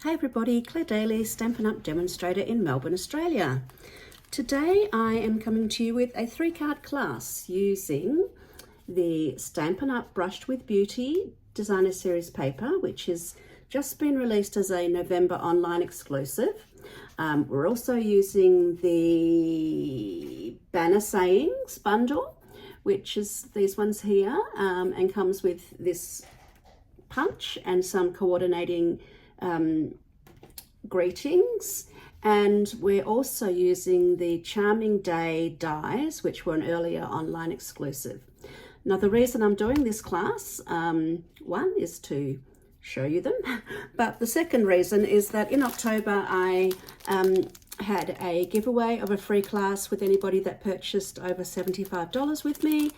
Hey everybody, Claire Daly, Stampin Up demonstrator in Melbourne, Australia. Today I am coming to you with a 3-card class using the Stampin Up Brushed with Beauty Designer Series paper, which has just been released as a November online exclusive. We're also using the Banner Sayings bundle, which is these ones here, and comes with this punch and some coordinating greetings, and we're also using the Charming Day dies, which were an earlier online exclusive. Now the reason I'm doing this class, one is to show you them, but the second reason is that in October I had a giveaway of a free class with anybody that purchased over $75 with me,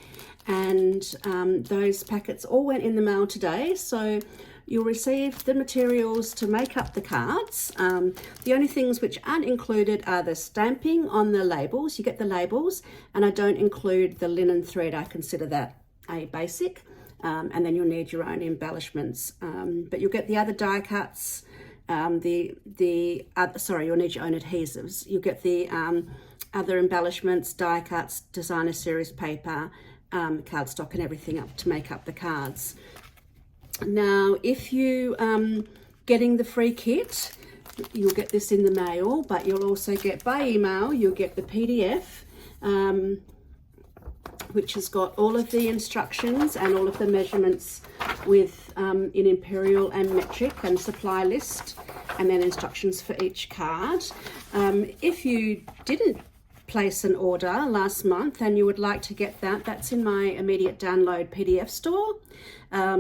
and those packets all went in the mail today, so you'll receive the materials to make up the cards. The only things which aren't included are the stamping on the labels. You get the labels, and I don't include the linen thread. I consider that a basic, and then you'll need your own embellishments. But you'll get the other die cuts, you'll need your own adhesives. You'll get the other embellishments, die cuts, designer series paper, cardstock and everything up to make up the cards. Now, if you getting the free kit, you'll get this in the mail, but you'll also get by email, you'll get the PDF, which has got all of the instructions and all of the measurements with in imperial and metric and supply list, and then instructions for each card. If you didn't place an order last month and you would like to get that, that's in my immediate download PDF store.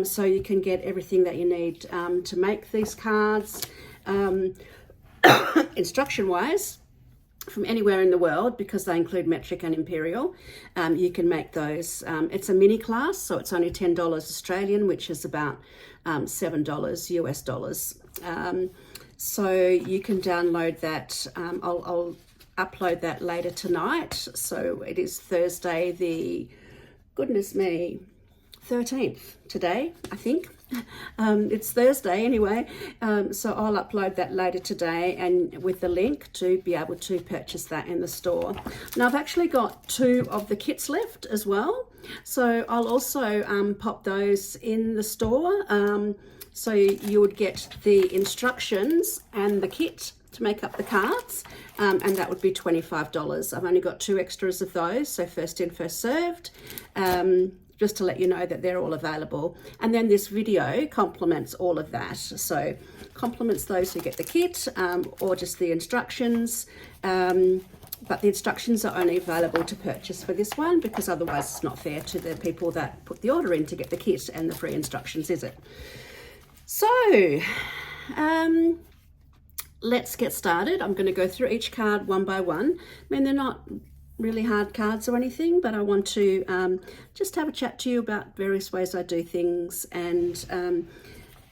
So you can get everything that you need to make these cards, instruction wise, from anywhere in the world, because they include metric and imperial. You can make those. It's a mini class, so it's only $10 Australian, which is about $7 US dollars. So you can download that. I'll upload that later tonight. So it is Thursday, the, goodness me, 13th today, I think. It's Thursday anyway, so I'll upload that later today, and with the link to be able to purchase that in the store. Now I've actually got 2 of the kits left as well, so I'll also pop those in the store. So you would get the instructions and the kit to make up the cards, and that would be $25. I've only got 2 extras of those, so first in, first served, just to let you know that they're all available. And then this video complements all of that, so complements those who get the kit, or just the instructions, but the instructions are only available to purchase for this one, because otherwise it's not fair to the people that put the order in to get the kit and the free instructions, is it? So let's get started. I'm going to go through each card one by one. I mean, they're not really hard cards or anything, but I want to just have a chat to you about various ways I do things, and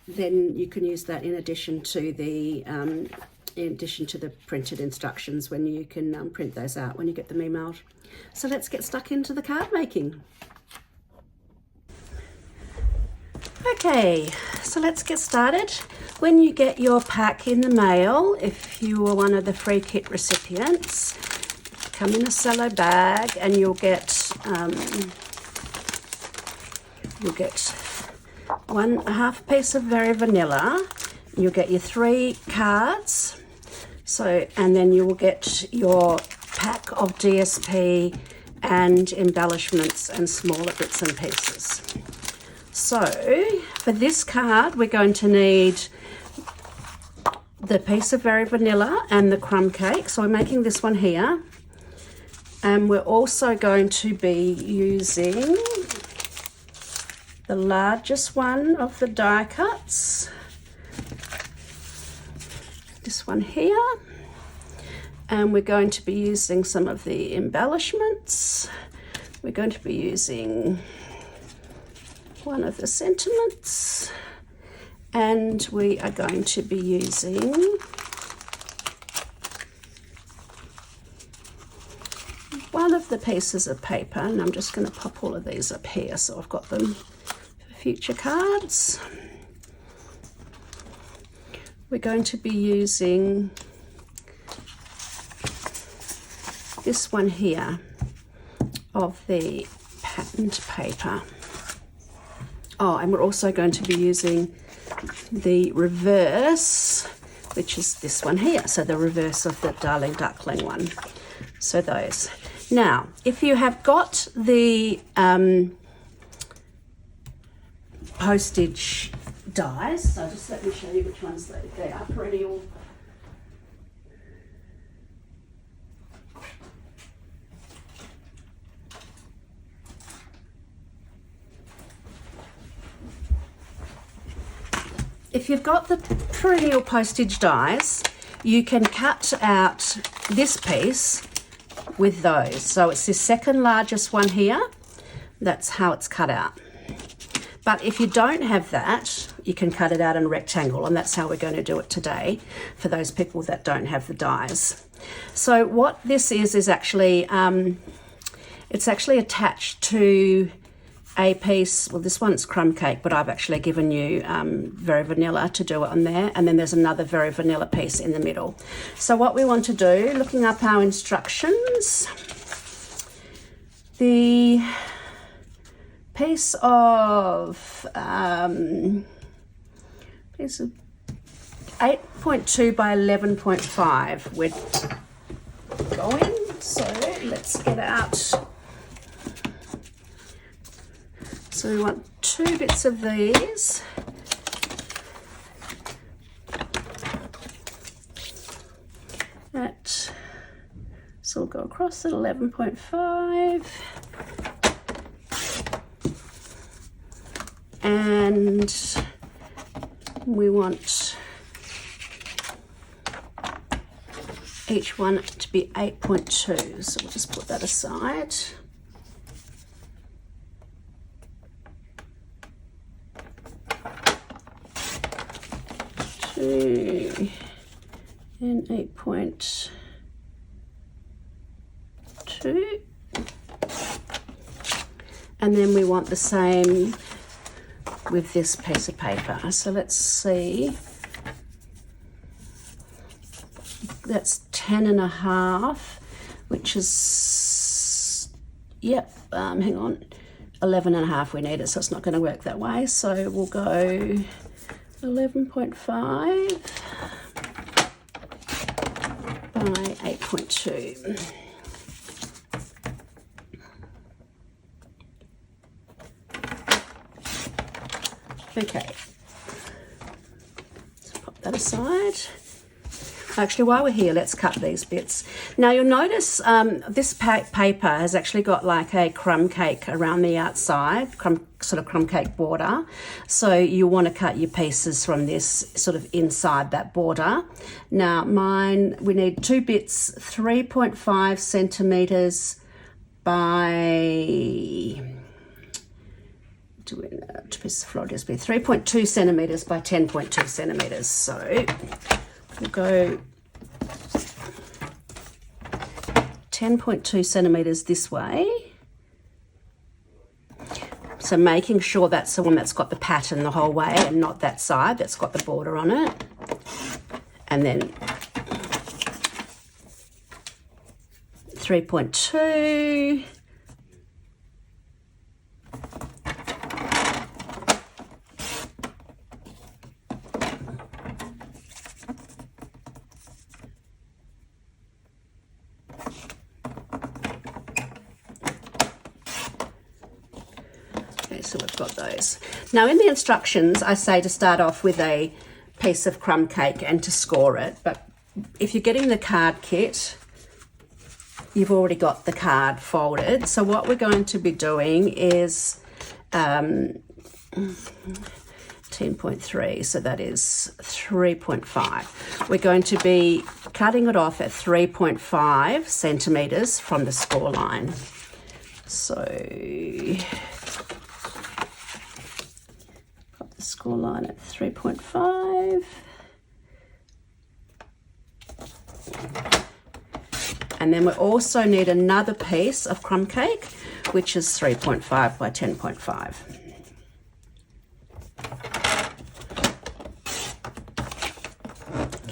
then you can use that in addition to the printed instructions, when you can print those out when you get them emailed. So let's get stuck into the card making. Okay, so let's get started. When you get your pack in the mail, if you were one of the free kit recipients, come in a cello bag, and you'll get 1/2 piece of Very Vanilla. You'll get your 3 cards. So, and then you will get your pack of DSP and embellishments and smaller bits and pieces. So for this card, we're going to need the piece of Very Vanilla and the crumb cake. So we're making this one here. And we're also going to be using the largest one of the die cuts, this one here. And we're going to be using some of the embellishments. We're going to be using one of the sentiments, and we are going to be using one of the pieces of paper, and I'm just going to pop all of these up here so I've got them for future cards. we're going to be using this one here of the patterned paper. Oh, and we're also going to be using the reverse, which is this one here. So the reverse of the Darling Duckling one. So those. Now, if you have got the postage dies, so just let me show you which ones they are. Perennial. If you've got the perennial postage dies, you can cut out this piece with those. So it's the second largest one here. That's how it's cut out. But if you don't have that, you can cut it out in a rectangle, and that's how we're going to do it today for those people that don't have the dies. So what this is actually, it's actually attached to a piece, well, this one's crumb cake, but I've actually given you very vanilla to do it on there, and then there's another very vanilla piece in the middle. So what we want to do, looking up our instructions, the piece of 8.2 by 11.5 we're going, so let's get out. So we want 2 bits of these. So we'll go across at 11.5. And we want each one to be 8.2. So we'll just put that aside. And 8.2, and then we want the same with this piece of paper. So let's see, that's 10.5, which is, yep, hang on, 11.5 we need it, so it's not going to work that way. So we'll go 11.5 by 8.2. Okay, let's pop that aside. Actually, while we're here, let's cut these bits. Now you'll notice this paper has actually got like a crumb cake around the outside, sort of crumb cake border. So you want to cut your pieces from this sort of inside that border. Now mine, we need 2 bits, 3.5 centimeters by, two pieces of floral DSP, 3.2 centimeters by 10.2 centimeters. So we'll go 10.2 centimeters this way. So making sure that's the one that's got the pattern the whole way and not that side that's got the border on it. And then 3.2. So we've got those. Now in the instructions, I say to start off with a piece of crumb cake and to score it. But if you're getting the card kit, you've already got the card folded. So what we're going to be doing is 10.3, so that is 3.5. We're going to be cutting it off at 3.5 centimeters from the score line. So score line at 3.5, and then we also need another piece of crumb cake, which is 3.5 by 10.5.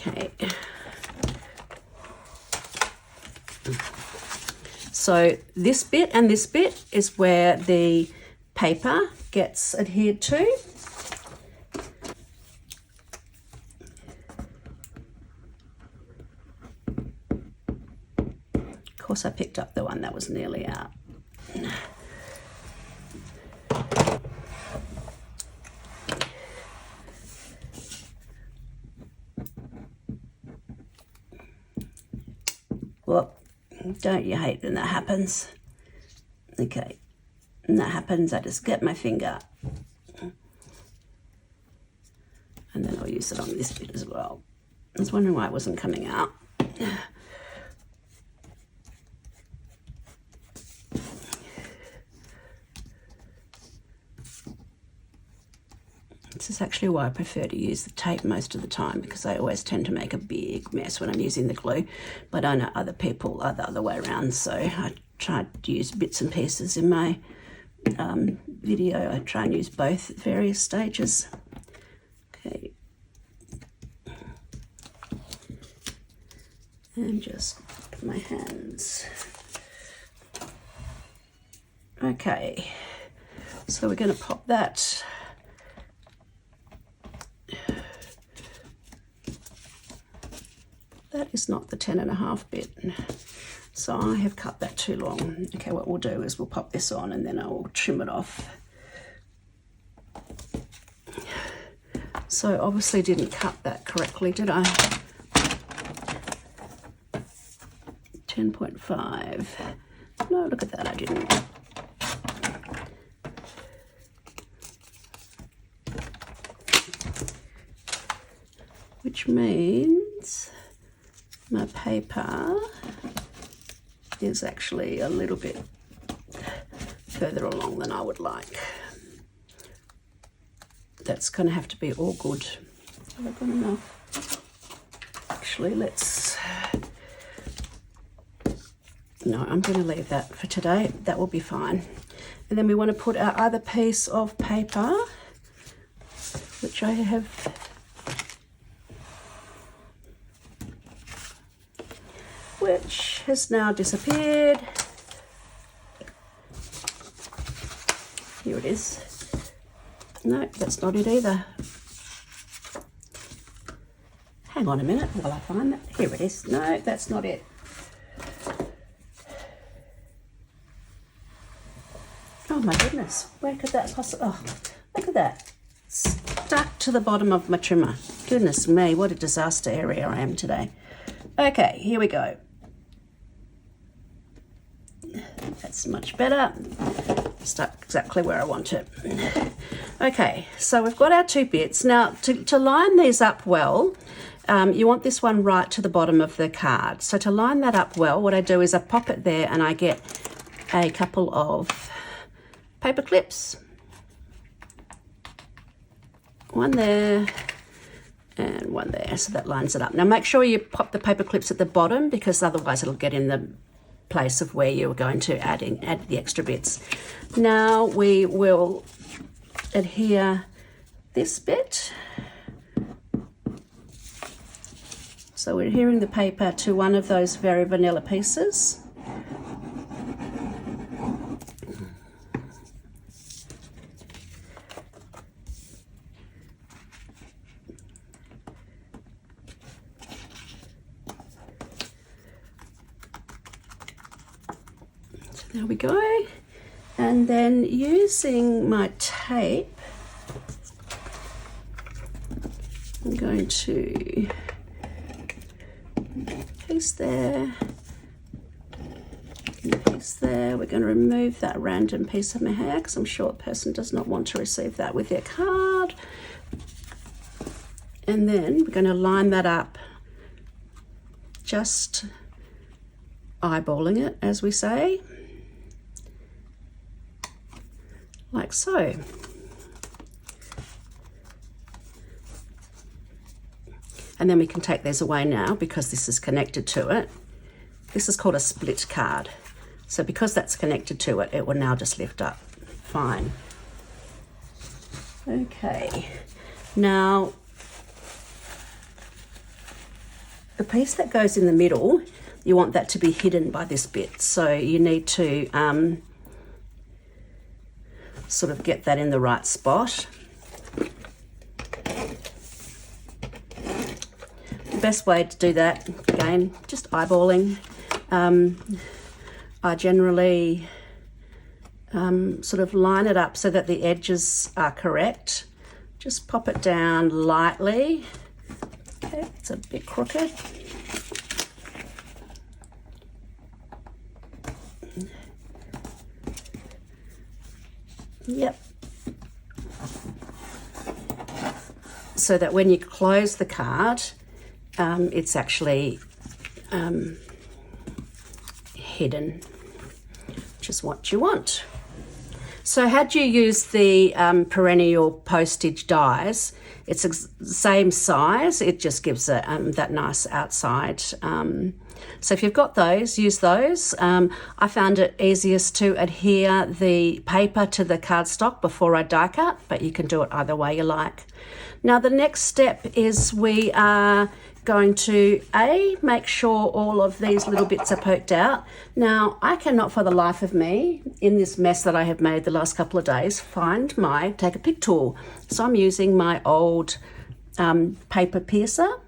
Okay. So this bit and this bit is where the paper gets adhered to. Of course, I picked up the one that was nearly out. Well, don't you hate when that happens? Okay, and that happens, I just get my finger and then I'll use it on this bit as well. I was wondering why it wasn't coming out. This is actually why I prefer to use the tape most of the time, because I always tend to make a big mess when I'm using the glue. But I know other people are the other way around, so I tried to use bits and pieces in my video. I try and use both at various stages. Okay. And just my hands. Okay, so we're going to pop that. That is not the 10.5 bit, so I have cut that too long. Okay, what we'll do is we'll pop this on and then I will trim it off. So obviously didn't cut that correctly, did I? 10.5. No, look at that, I didn't. Which means my paper is actually a little bit further along than I would like. That's going to have to be all good. Have I got enough? Actually, let's... No, I'm going to leave that for today. That will be fine. And then we want to put our other piece of paper, which I have... which has now disappeared. Here it is. No, that's not it either. Hang on a minute while I find that. Here it is. No, that's not it. Oh my goodness, where could that possibly... Oh, look at that. Stuck to the bottom of my trimmer. Goodness me, what a disaster area I am today. Okay, here we go. That's much better. Stuck exactly where I want it. Okay, so we've got our two bits. Now, to line these up well, you want this one right to the bottom of the card. So to line that up well, what I do is I pop it there and I get a couple of paper clips. One there and one there, so that lines it up. Now make sure you pop the paper clips at the bottom, because otherwise it'll get in the place of where you're going to add the extra bits. Now we will adhere this bit. So we're adhering the paper to one of those very vanilla pieces. There we go. And then using my tape, I'm going to piece there, piece there. We're going to remove that random piece of my hair because I'm sure a person does not want to receive that with their card. And then we're going to line that up, just eyeballing it, as we say. Like so. And then we can take these away now because this is connected to it. This is called a split card. So because that's connected to it, it will now just lift up. Fine. Okay. Now, the piece that goes in the middle, you want that to be hidden by this bit. So you need to sort of get that in the right spot. The best way to do that, again, just eyeballing. I generally sort of line it up so that the edges are correct. Just pop it down lightly. Okay, it's a bit crooked. Yep. So that when you close the card, it's actually hidden, which is what you want. So had you used the perennial postage dies, it's the same size, it just gives it that nice outside. So if you've got those, use those. I found it easiest to adhere the paper to the cardstock before I die cut, but you can do it either way you like. Now the next step is we are going to make sure all of these little bits are poked out. Now I cannot for the life of me, in this mess that I have made the last couple of days, find my take a pick tool. So I'm using my old paper piercer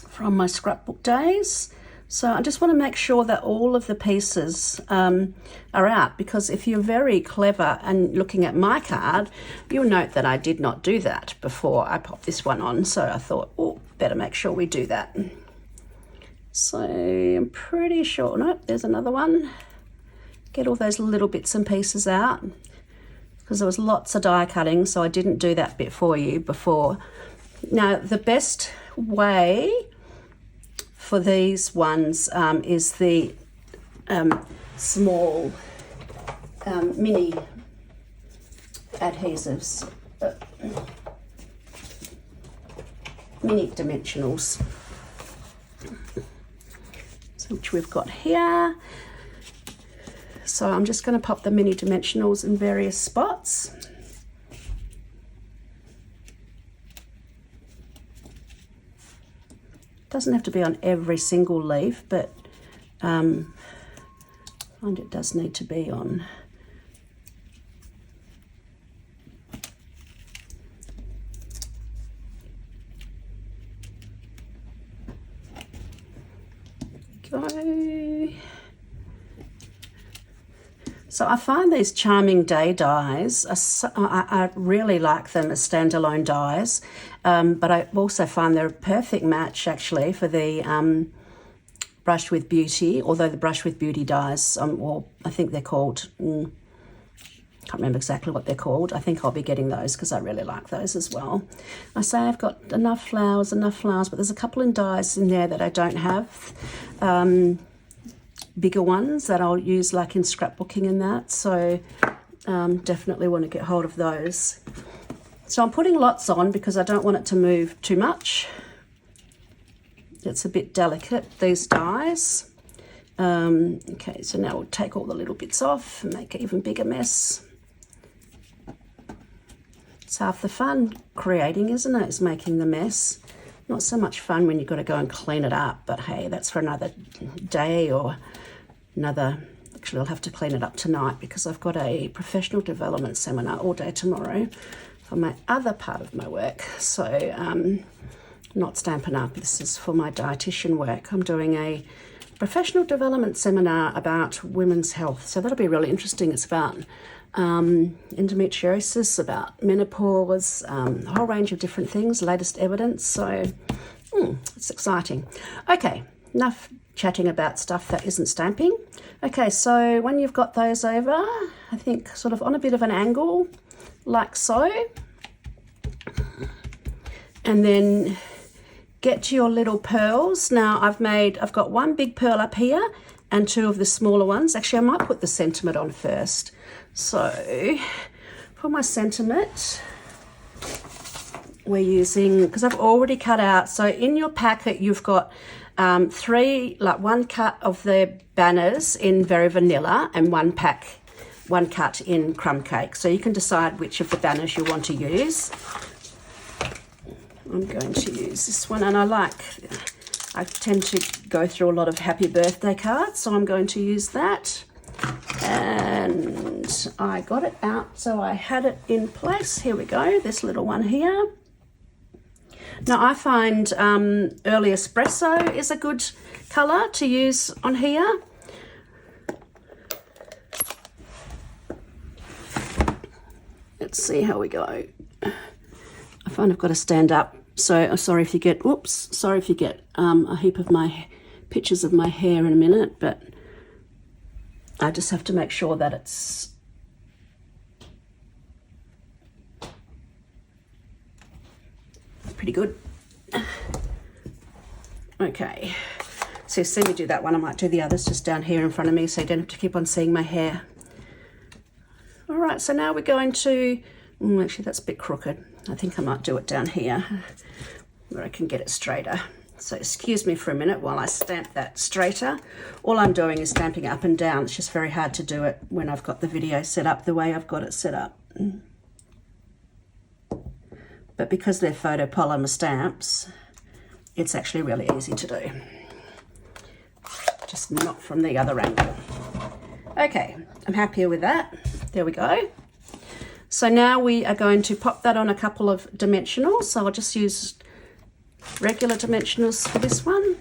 from my scrapbook days. So I just want to make sure that all of the pieces are out, because if you're very clever and looking at my card, you'll note that I did not do that before I popped this one on. So I thought, oh, better make sure we do that. So I'm pretty sure, nope, there's another one. Get all those little bits and pieces out, because there was lots of die cutting, so I didn't do that bit for you before. Now the best way for these ones is the small mini adhesives, mini dimensionals, which we've got here. So I'm just going to pop the mini dimensionals in various spots. Doesn't have to be on every single leaf, but I find it does need to be on. Go. So I find these charming day dies, I really like them as standalone dies, but I also find they're a perfect match actually for the Brush with Beauty, although the Brush with Beauty dies, or I think they're called, can't remember exactly what they're called. I think I'll be getting those because I really like those as well. I say I've got enough flowers, but there's a couple of dies in there that I don't have. Bigger ones that I'll use like in scrapbooking and that, so definitely want to get hold of those. So I'm putting lots on because I don't want it to move too much. It's a bit delicate, these dies. Okay, so now we'll take all the little bits off and make an even bigger mess. It's half the fun creating, isn't it? It's making the mess. Not so much fun when you've got to go and clean it up, but hey, that's for another day or another. Actually, I'll have to clean it up tonight because I've got a professional development seminar all day tomorrow for my other part of my work. So not Stampin' Up, this is for my dietitian work. I'm doing a professional development seminar about women's health, so that'll be really interesting. It's about endometriosis, about menopause, a whole range of different things, latest evidence, so it's exciting. Okay, enough chatting about stuff that isn't stamping. Okay, so when you've got those over, I think sort of on a bit of an angle, like so, and then get your little pearls. Now I've got one big pearl up here and two of the smaller ones. Actually, I might put the sentiment on first. So for my sentiment, we're using, because I've already cut out, so in your packet you've got one cut of the banners in Very Vanilla and one cut in Crumb Cake. So you can decide which of the banners you want to use. I'm going to use this one, and I like I tend to go through a lot of happy birthday cards, so I'm going to use that. And I got it out, so I had it in place. Here we go, this little one here. Now I find early espresso is a good colour to use on here. Let's see how we go. I find I've got to stand up, so sorry if you get, sorry if you get a heap of my pictures of my hair in a minute, but I just have to make sure that it's pretty good. Okay, so you see me do that one, I might do the others just down here in front of me so you don't have to keep on seeing my hair. All right, so now we're going to, actually that's a bit crooked. I think I might do it down here where I can get it straighter. So excuse me for a minute while I stamp that straighter. All I'm doing is stamping up and down. It's just very hard to do it when I've got the video set up the way I've got it set up. But because they're photopolymer stamps, it's actually really easy to do. Just not from the other angle. Okay, I'm happier with that. There we go. So now we are going to pop that on a couple of dimensionals. So I'll just use regular dimensionals for this one.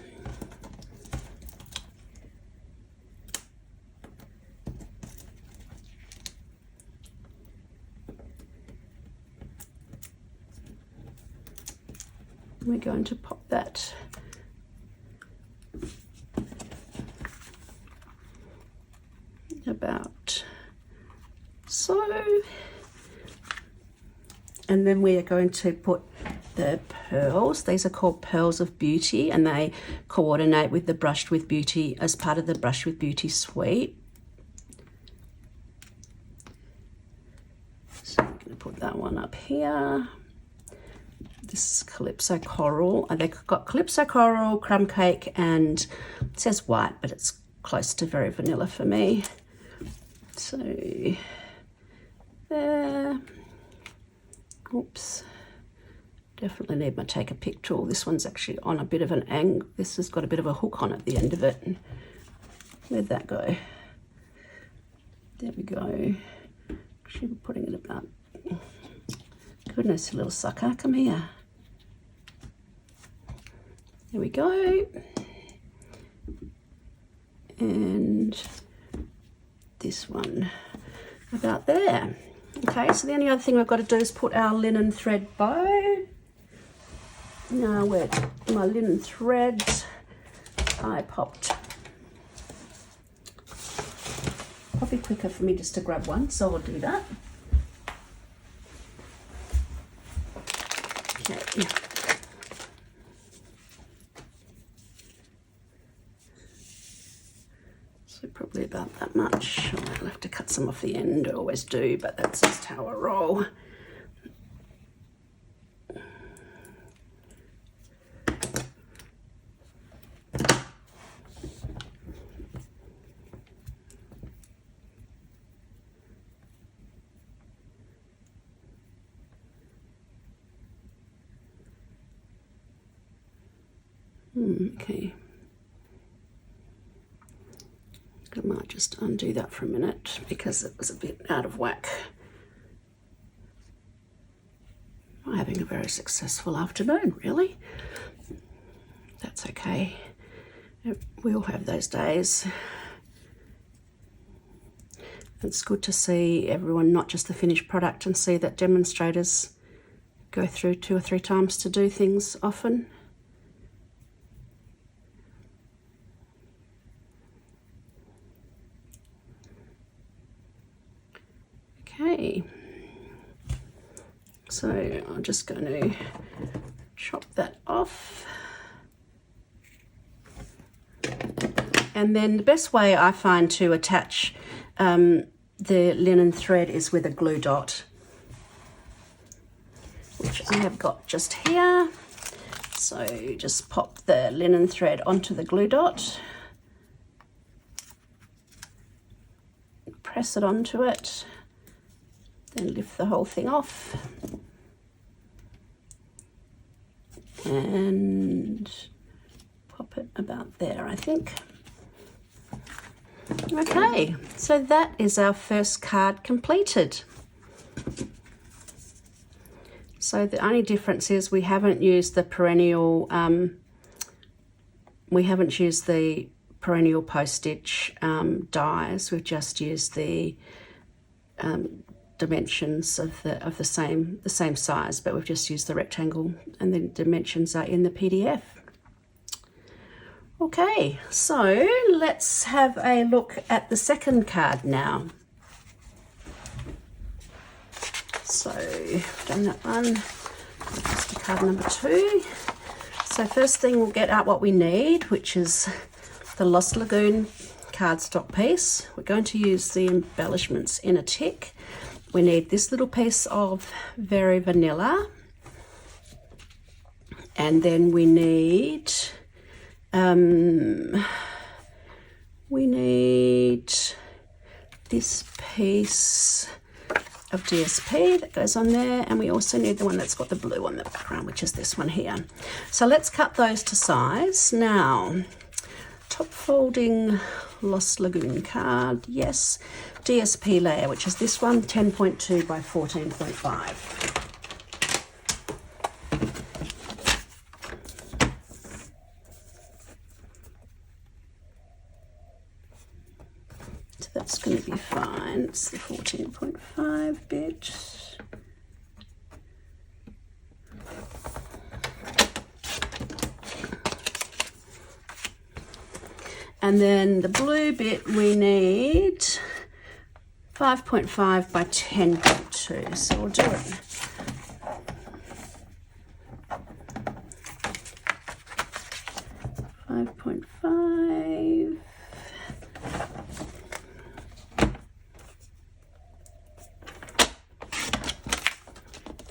We're going to pop that about so. And then we are going to put the pearls. These are called Pearls of Beauty, and they coordinate with the Brushed with Beauty as part of the Brushed with Beauty suite. So I'm going to put that one up here. This is Calypso Coral. They've got Calypso Coral, Crumb Cake, and it says white, but it's close to very vanilla for me. So there. Oops. Definitely need my take a pic tool. This one's actually on a bit of an angle. This has got a bit of a hook on at the end of it. Where'd that go? There we go. Actually, we're putting it about. Goodness, you little sucker, come here. There we go. And this one about there. Okay, so the only other thing we've got to do is put our linen thread bow. Now, where my linen thread, I popped. Probably quicker for me just to grab one, so I'll do that. Okay. So probably about that much. I'll have to cut some off the end, I always do, but that's just how I roll. Okay. I might just undo that for a minute because it was a bit out of whack. I'm having a very successful afternoon, really. That's okay. We all have those days. It's good to see everyone, not just the finished product, and see that demonstrators go through 2 or 3 times to do things often. Okay, so I'm just going to chop that off. And then the best way I find to attach the linen thread is with a glue dot, which I have got just here. So just pop the linen thread onto the glue dot, press it onto it, then lift the whole thing off and pop Pop it about there, I think. Okay, so that is our first card completed. So the only difference is we haven't used the perennial, postage dies. We've just used the dimensions of the same size, but we've just used the rectangle, and the dimensions are in the PDF. Okay, so let's have a look at the second card now. So, done that one. That's the card number 2. So first thing, we'll get out what we need, which is the Lost Lagoon cardstock piece. We're going to use the embellishments in a tick. We need this little piece of Very Vanilla, and then we need this piece of DSP that goes on there, and we also need the one that's got the blue on the background, which is this one here. So let's cut those to size. Now, top folding Lost Lagoon card, yes. DSP layer, which is this one, 10.2 by 14.5. So that's going to be fine. It's the 14.5 bit. And then the blue bit, we need 5.5 by 10.2. So we'll do it.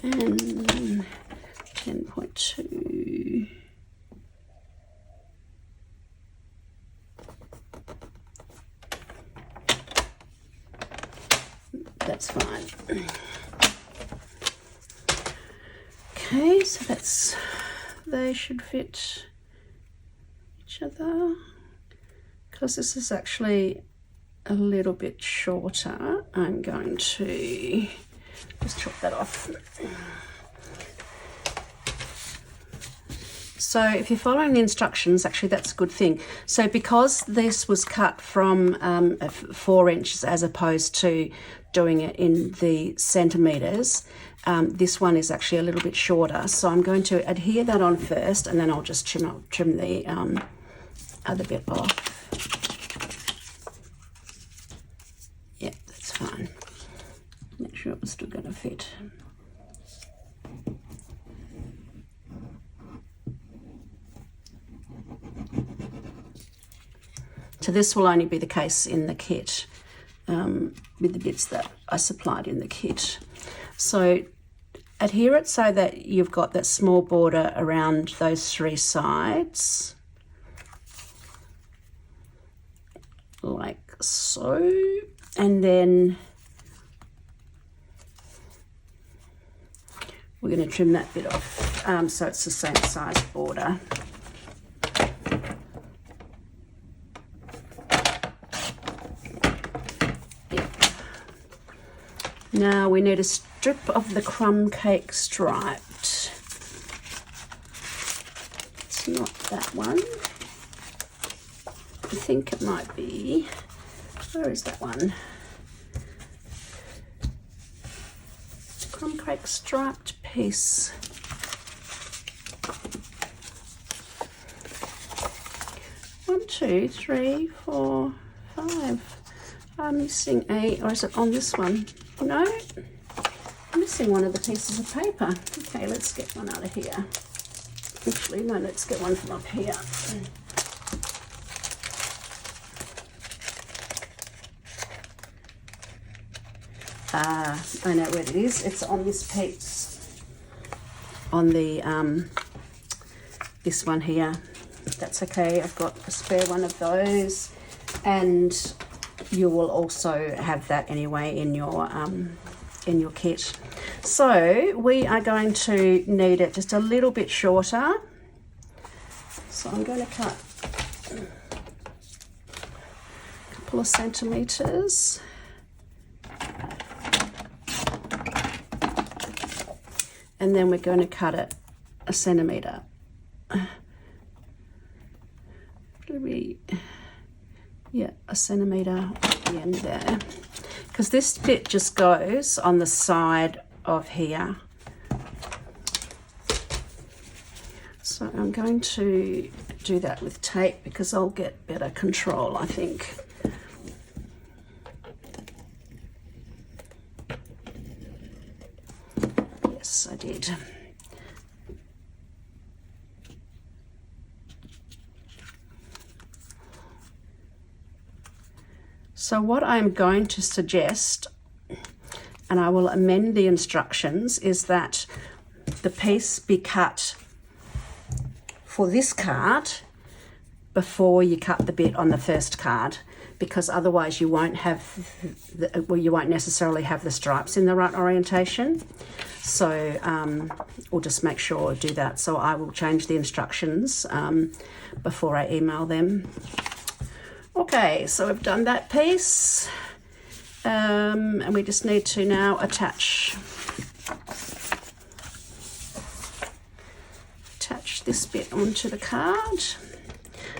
And 10.2. That's fine. Okay, so they should fit each other. Because this is actually a little bit shorter, I'm going to just chop that off. So if you're following the instructions, actually that's a good thing. So because this was cut from 4 inches as opposed to doing it in the centimetres, this one is actually a little bit shorter. So I'm going to adhere that on first, and then I'll just trim the other bit off. Yeah, that's fine. Make sure it's still going to fit. So this will only be the case in the kit, with the bits that I supplied in the kit. So adhere it so that you've got that small border around those 3 sides, like so, and then we're going to trim that bit off, so it's the same size border. Now we need a strip of the crumb cake striped. It's not that one. I think it might be. Where is that one? Crumb cake striped piece. One, 2, 3, 4, 5. I'm missing or is it on this one? No, I'm missing one of the pieces of paper. Okay, let's get one out of here. Actually, no, let's get one from up here. I know where it is. It's on this piece. On the, this one here. That's okay. I've got a spare one of those. And you will also have that anyway in your kit. So we are going to need it just a little bit shorter. So I'm going to cut couple of centimeters. And then we're going to cut it 1 centimeter. Maybe, yeah, 1 centimeter at the end there. Because this bit just goes on the side of here. So I'm going to do that with tape because I'll get better control, I think. Yes, I did. So what I'm going to suggest, and I will amend the instructions, is that the piece be cut for this card before you cut the bit on the first card, because otherwise you won't have you won't necessarily have the stripes in the right orientation. So we'll just make sure to do that. So I will change the instructions before I email them. Okay, so we've done that piece, and we just need to now attach this bit onto the card.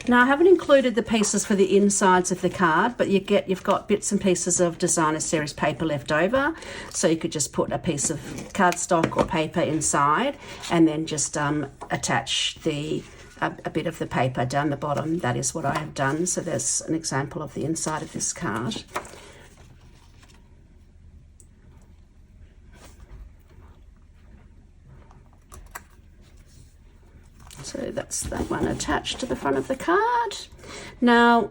Now I haven't included the pieces for the insides of the card, but you've got bits and pieces of designer series paper left over, so you could just put a piece of cardstock or paper inside and then just attach a bit of the paper down the bottom. That is what I have done. So there's an example of the inside of this card. So that's that one attached to the front of the card. Now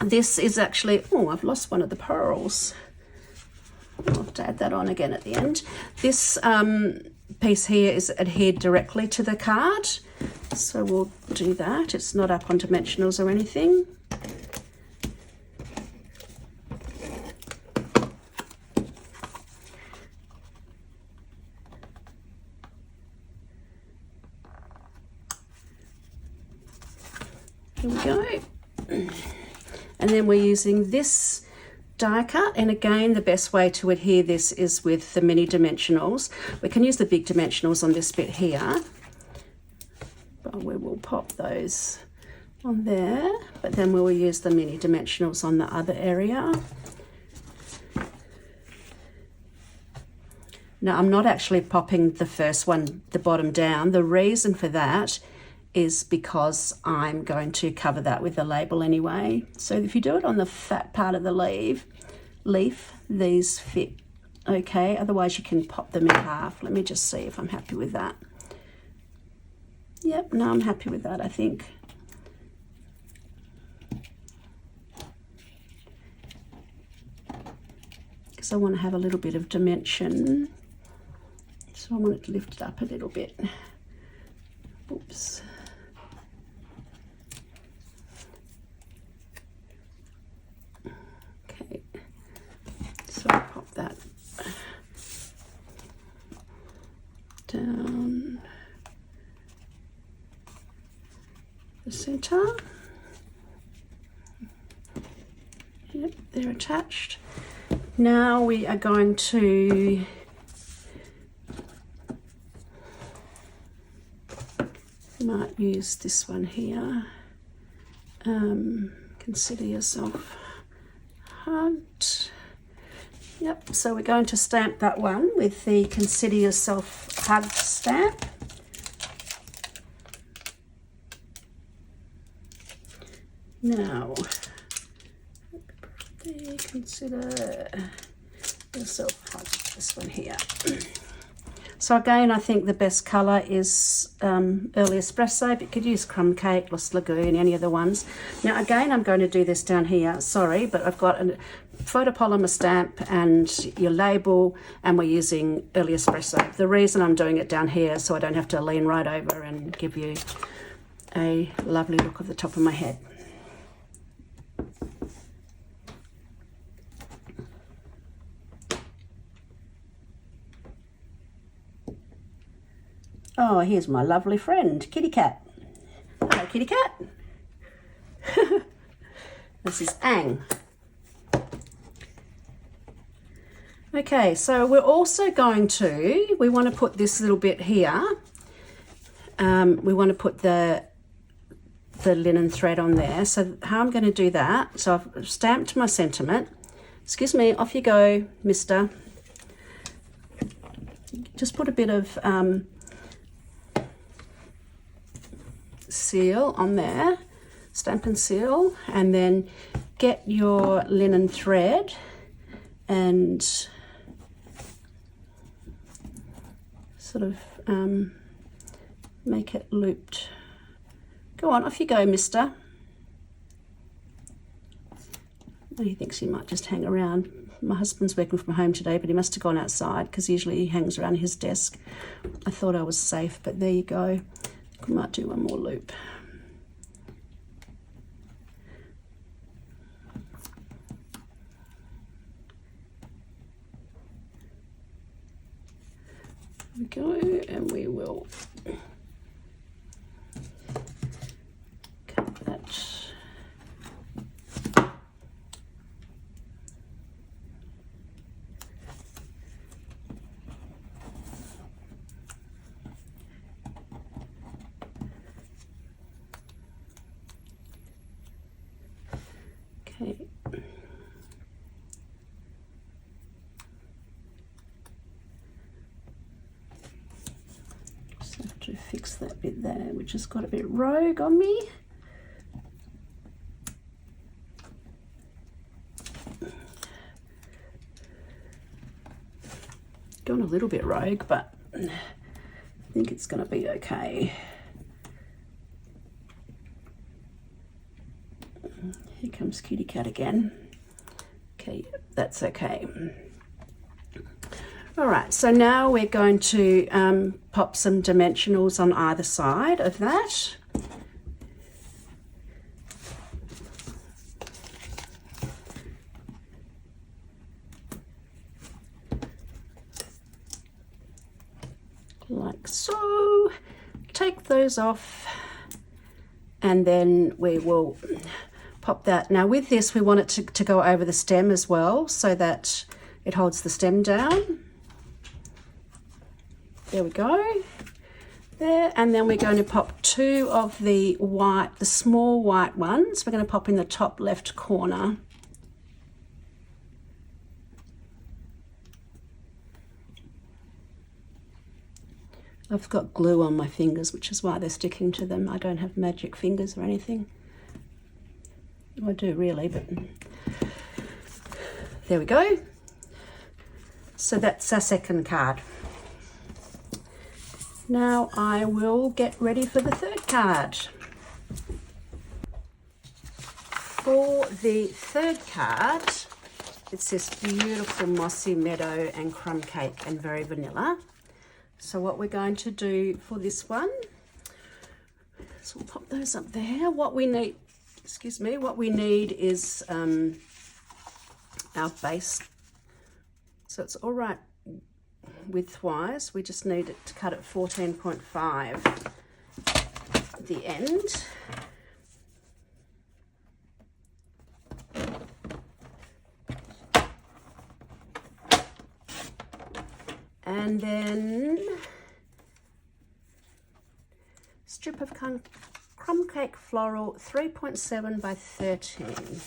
this is actually, oh, I've lost one of the pearls. I'll have to add that on again at the end. This piece here is adhered directly to the card, so we'll do that. It's not up on dimensionals or anything. Here we go. And then we're using this die cut, and again the best way to adhere this is with the mini dimensionals. We can use the big dimensionals on this bit here, but we will pop those on there, but then we will use the mini dimensionals on the other area. Now I'm not actually popping the first one, the bottom down. The reason for that is because I'm going to cover that with the label anyway. So if you do it on the fat part of the leaf, these fit okay. Otherwise you can pop them in half. Let me just see if I'm happy with that. Yep, no, I'm happy with that, I think. Because I want to have a little bit of dimension. So I want it to lift it up a little bit. Oops. Okay, so I'll pop that down the center. Yep, they're attached. Now we are going to might use this one here. Consider yourself hugged. Yep, so we're going to stamp that one with the Consider Yourself Hugged stamp. Now, consider yourself hugged, this one here. So again, I think the best colour is Early Espresso, but you could use Crumb Cake, Lost Lagoon, any of the ones. Now again, I'm going to do this down here, sorry, but I've got a photopolymer stamp and your label, and we're using Early Espresso. The reason I'm doing it down here so I don't have to lean right over and give you a lovely look of the top of my head. Oh, here's my lovely friend, Kitty Cat. Hello, Kitty Cat. This is Ang. Okay, so we're also going to, we want to put this little bit here. We want to put the linen thread on there. So how I'm going to do that, so I've stamped my sentiment. Excuse me, off you go, mister. Just put a bit of seal on there, stamp and seal, and then get your linen thread and sort of make it looped. Go on, off you go, mister. Oh, he thinks he might just hang around. My husband's working from home today, but he must have gone outside because usually he hangs around his desk. I thought I was safe, but there you go. I think we might do one more loop. There we go, and we will cut that. Okay. Just have to fix that bit there, which has got a bit rogue on me. Gone a little bit rogue, but I think it's going to be okay. Here comes Kitty Cat again. Okay, that's okay. All right, so now we're going to pop some dimensionals on either side of that. Like so. Take those off, and then we will pop that. Now with this, we want it to go over the stem as well, so that it holds the stem down. There we go. There, and then we're going to pop two of the white, the small white ones. We're going to pop in the top left corner. I've got glue on my fingers, which is why they're sticking to them. I don't have magic fingers or anything. I do really, but there we go. So that's our second card. Now I will get ready for the third card. For the third card, it's this beautiful mossy meadow and crumb cake and very vanilla. So what we're going to do for this one, so we'll pop those up there. What we need, excuse me, what we need is our base. So it's all right width-wise. We just need it to cut at 14.5 at the end. And then strip of crumb cake floral 3.7 by 13.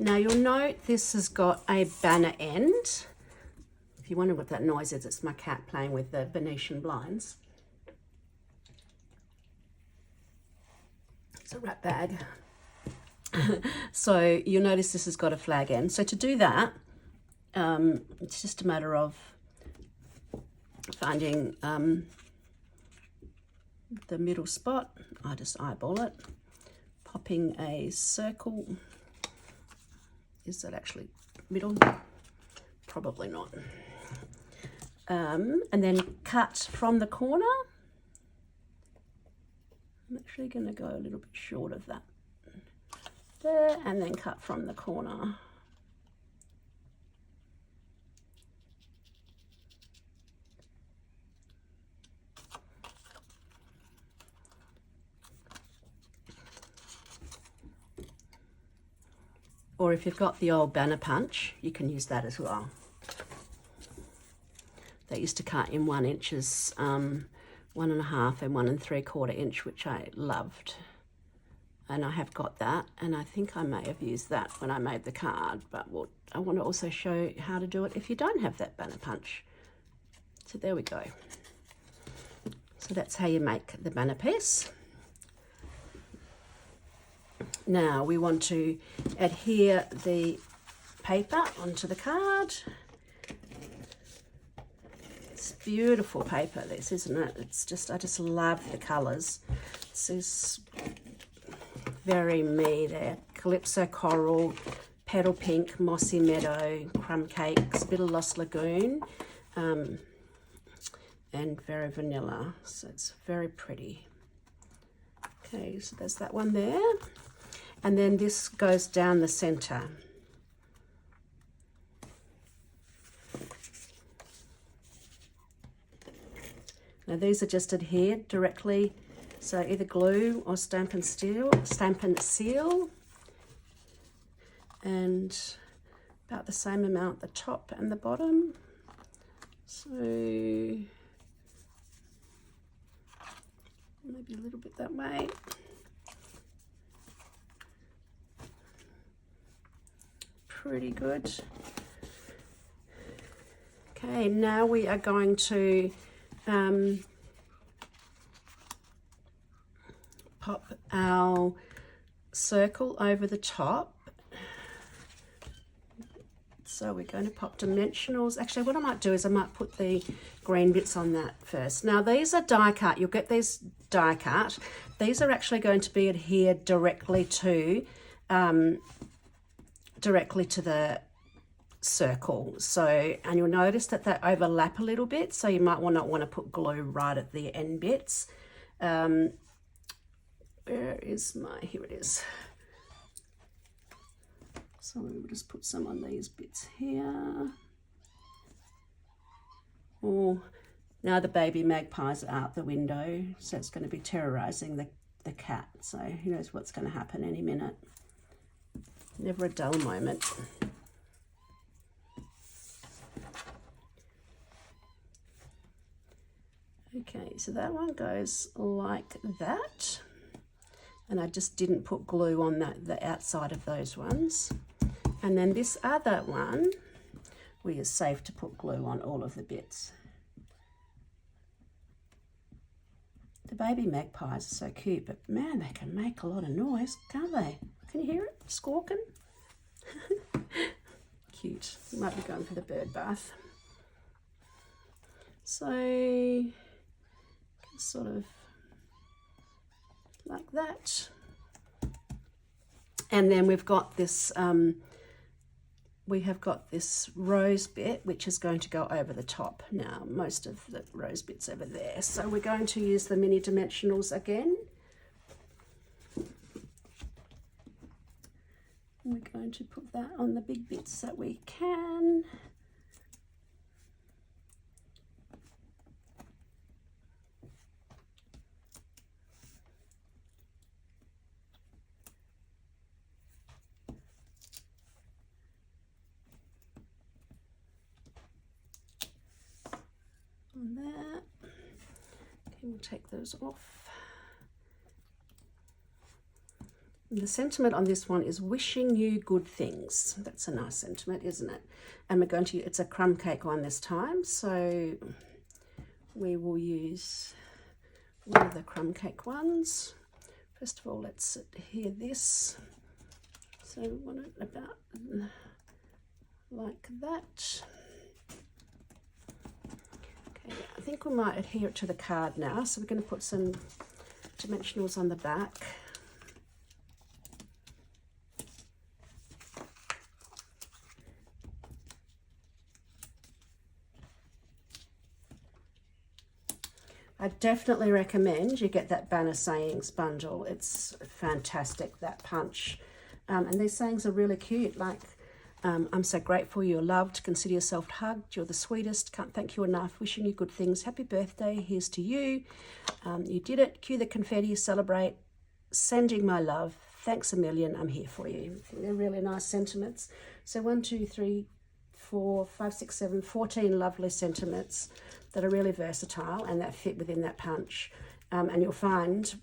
Now you'll note this has got a banner end. If you wonder what that noise is, it's my cat playing with the Venetian blinds. It's a wrap bag. So you'll notice this has got a flag end. So to do that, it's just a matter of finding the middle spot. I just eyeball it, popping a circle Is that actually middle? Probably not. And then cut from the corner. I'm actually going to go a little bit short of that there, and then cut from the corner. Or if you've got the old banner punch, you can use that as well. They used to cut in 1 inches, 1.5 and 1 3/4 inch, which I loved. And I have got that, and I think I may have used that when I made the card, but I want to also show how to do it if you don't have that banner punch. So there we go. So that's how you make the banner piece. Now we want to adhere the paper onto the card. It's beautiful paper, this, isn't it? It's just, I just love the colours. This is very me there. Calypso Coral, Petal Pink, Mossy Meadow, Crumb Cakes, a bit of Lost Lagoon, and very vanilla. So it's very pretty. Okay, so there's that one there. And then this goes down the center. Now these are just adhered directly, so either glue or Stampin' Seal, and about the same amount the top and the bottom. So maybe a little bit that way. Pretty good. Okay, now we are going to pop our circle over the top. So we're going to pop dimensionals. Actually, what I might do is I might put the green bits on that first. Now these are die cut. You'll get these die cut. These are actually going to be adhered directly to the circle. So, and you'll notice that they overlap a little bit, so you might not want to put glue right at the end bits. Where is my, here it is. So we'll just put some on these bits here. Oh, now the baby magpies are out the window, so it's going to be terrorizing the cat. So who knows what's going to happen any minute. Never a dull moment. Okay, so that one goes like that. And I just didn't put glue on the outside of those ones. And then this other one, we are safe to put glue on all of the bits. The baby magpies are so cute, but man, they can make a lot of noise, can't they? Can you hear it squawking? Cute. You might be going for the bird bath. So, sort of like that. And then we've got this, we have got this rose bit, which is going to go over the top. Now, most of the rose bit's over there. So we're going to use the mini dimensionals again. We're going to put that on the big bits that we can. On that. Okay, we'll take those off. The sentiment on this one is wishing you good things. That's a nice sentiment, isn't it? And we're going to, it's a crumb cake one this time, so we will use one of the crumb cake ones. First of all, let's adhere this. So we want it about like that. Okay, I think we might adhere it to the card now. So we're going to put some dimensionals on the back. I definitely recommend you get that Banner Sayings bundle. It's fantastic, that punch. And these sayings are really cute, like, I'm so grateful you're loved, consider yourself hugged, you're the sweetest, can't thank you enough, wishing you good things, happy birthday, here's to you, you did it, cue the confetti, celebrate, sending my love, thanks a million, I'm here for you. I think they're really nice sentiments. So 1, 2, 3, 4, 5, 6, 7, 14 lovely sentiments that are really versatile and that fit within that punch. And you'll find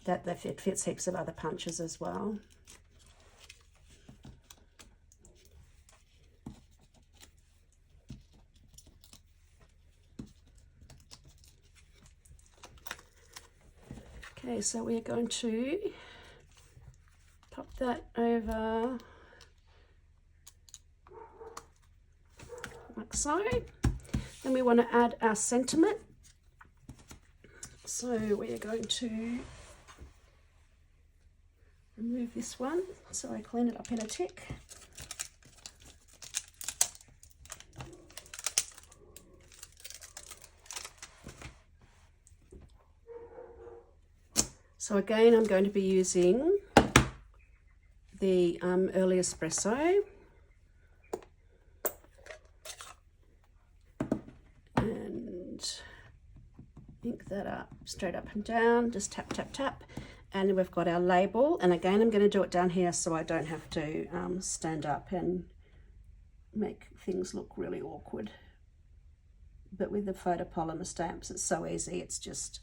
that it fits heaps of other punches as well. Okay, so we're going to pop that over like so. Then we want to add our sentiment. So we are going to remove this one. So I clean it up in a tick. So again, I'm going to be using the early espresso. And ink that up, straight up and down, just tap, tap, tap. And we've got our label. And again, I'm going to do it down here so I don't have to stand up and make things look really awkward. But with the photopolymer stamps, it's so easy. It's just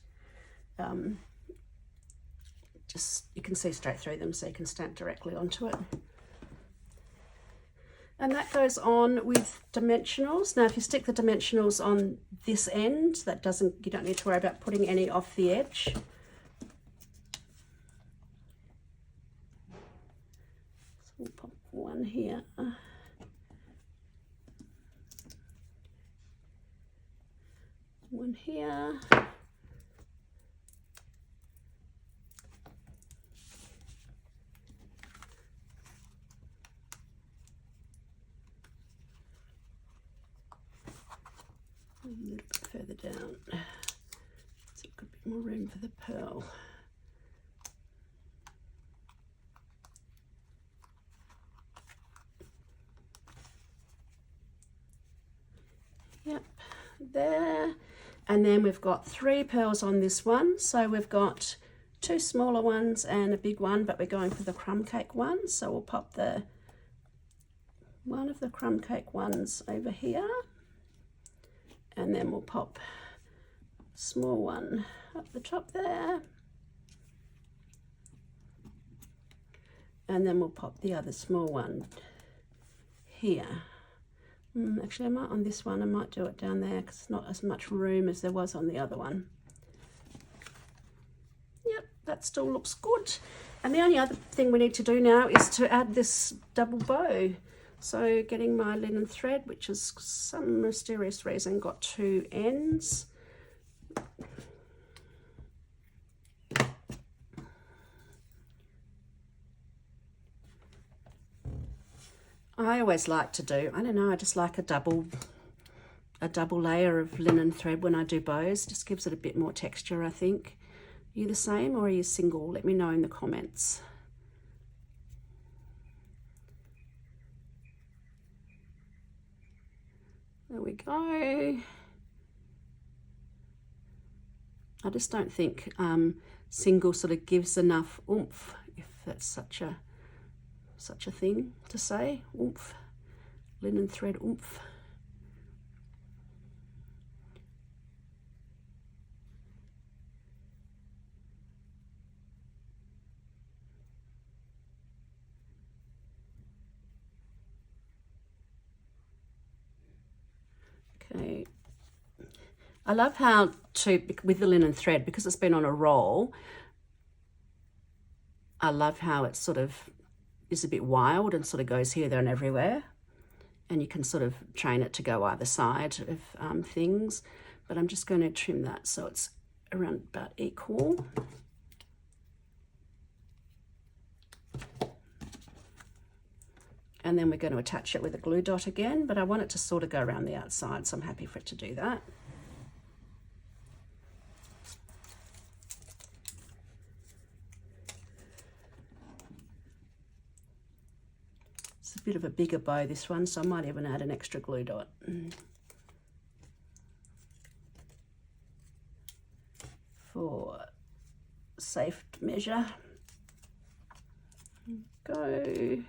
you can see straight through them, so you can stamp directly onto it. And that goes on with dimensionals. Now, if you stick the dimensionals on this end, you don't need to worry about putting any off the edge. So we'll pop one here. One here. A little bit further down, so it could be more room for the pearl. Yep, there. And then we've got 3 pearls on this one. So we've got 2 smaller ones and a big one, but we're going for the crumb cake one. So we'll pop one of the crumb cake ones over here. And then we'll pop a small one up the top there. And then we'll pop the other small one here. Actually, I might on this one, I might do it down there because it's not as much room as there was on the other one. Yep, that still looks good. And the only other thing we need to do now is to add this double bow. So getting my linen thread, which is some mysterious reason got 2 ends. I always like to do, I don't know, I just like a double layer of linen thread when I do bows. Just gives it a bit more texture, I think. Are you the same or are you single? Let me know in the comments. There we go. I just don't think single sort of gives enough oomph, if that's such a thing to say. Oomph, linen thread oomph. Okay, I love how with the linen thread, because it's been on a roll, I love how it sort of is a bit wild and sort of goes here, there and everywhere. And you can sort of train it to go either side of things. But I'm just going to trim that so it's around about equal. And then we're going to attach it with a glue dot again, but I want it to sort of go around the outside, so I'm happy for it to do that. It's a bit of a bigger bow, this one, so I might even add an extra glue dot. For safe measure. Go. Okay,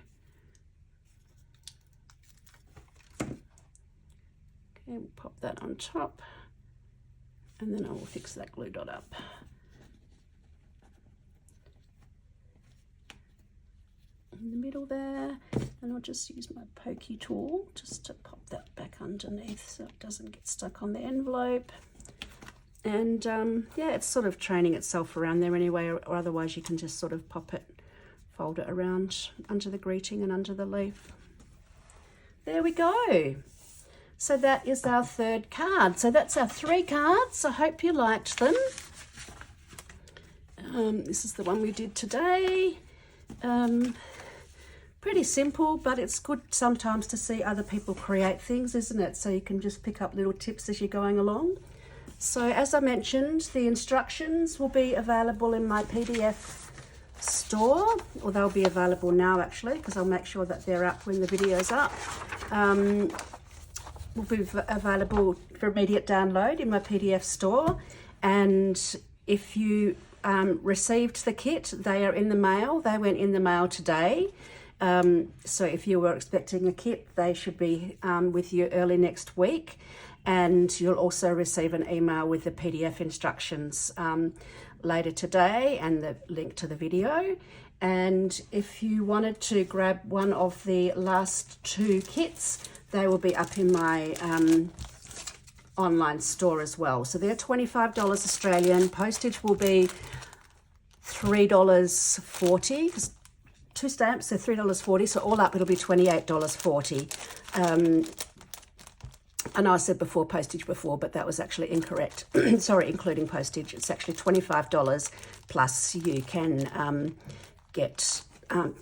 we'll pop that on top, and then I will fix that glue dot up. In the middle there, and I'll just use my pokey tool just to pop that back underneath so it doesn't get stuck on the envelope. And yeah, it's sort of training itself around there anyway, or otherwise you can just sort of pop it, fold it around under the greeting and under the leaf. There we go. So that is our third card. So that's our 3 cards. I hope you liked them. This is the one we did today. Pretty simple, but it's good sometimes to see other people create things, isn't it? So you can just pick up little tips as you're going along. So as I mentioned, the instructions will be available in my PDF store, or they'll be available now actually, because I'll make sure that they're up when the video's up. Will be available for immediate download in my PDF store. And if you received the kit, they are in the mail. They went in the mail today. So if you were expecting a kit, they should be with you early next week. And you'll also receive an email with the PDF instructions later today and the link to the video. And if you wanted to grab one of the last 2 kits, they will be up in my online store as well. So they're $25 Australian. Postage will be $3.40, because 2 stamps, so $3.40. So all up, it'll be $28.40. I know I said before postage before, but that was actually incorrect. Sorry, including postage. It's actually $25 plus you can get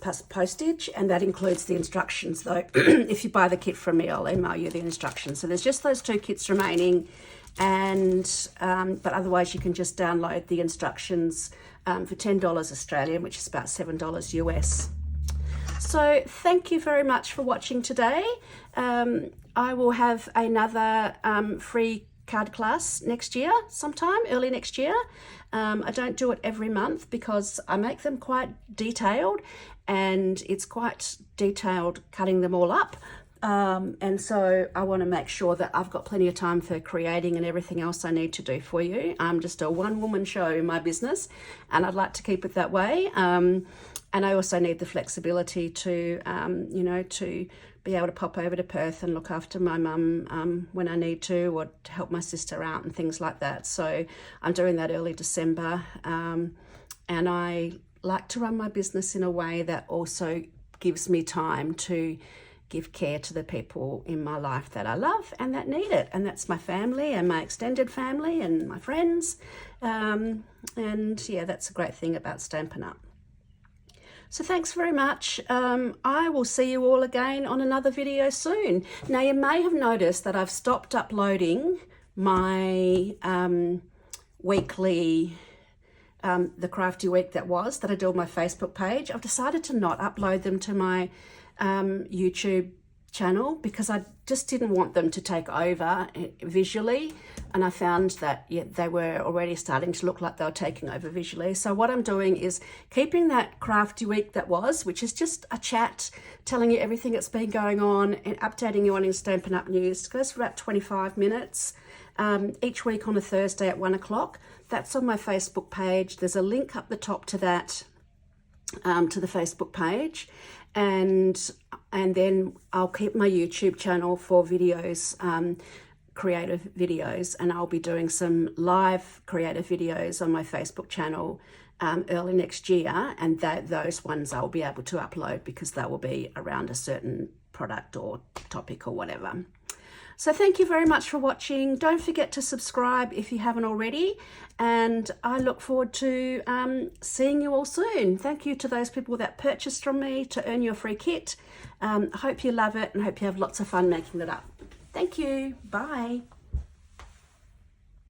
plus postage, and that includes the instructions though. If you buy the kit from me, I'll email you the instructions. So there's just those 2 kits remaining, and but otherwise you can just download the instructions for $10 Australian, which is about $7 US. So thank you very much for watching today. I will have another free card class next year, sometime early next year. I don't do it every month because I make them quite detailed, and it's quite detailed cutting them all up. And so I want to make sure that I've got plenty of time for creating and everything else I need to do for you. I'm just a one-woman show in my business, and I'd like to keep it that way. And I also need the flexibility to, you know, to be able to pop over to Perth and look after my mum when I need to, or to help my sister out and things like that. So I'm doing that early December. And I like to run my business in a way that also gives me time to give care to the people in my life that I love and that need it. And that's my family and my extended family and my friends. And yeah, that's a great thing about Stampin' Up. So thanks very much. I will see you all again on another video soon. Now you may have noticed that I've stopped uploading my weekly, the Crafty Week that I do on my Facebook page. I've decided to not upload them to my YouTube channel because I just didn't want them to take over visually, and I found that they were already starting to look like they were taking over visually. So what I'm doing is keeping that Crafty Week which is just a chat telling you everything that's been going on and updating you on Stampin' Up news. It goes for about 25 minutes each week on a Thursday at 1 o'clock. That's on my Facebook page. There's a link up the top to that, to the Facebook page. And then I'll keep my YouTube channel for videos, creative videos, and I'll be doing some live creative videos on my Facebook channel early next year, and those ones I'll be able to upload because they will be around a certain product or topic or whatever. So thank you very much for watching. Don't forget to subscribe if you haven't already, and I look forward to seeing you all soon. Thank you to those people that purchased from me to earn your free kit. I hope you love it and hope you have lots of fun making it up. Thank you. Bye.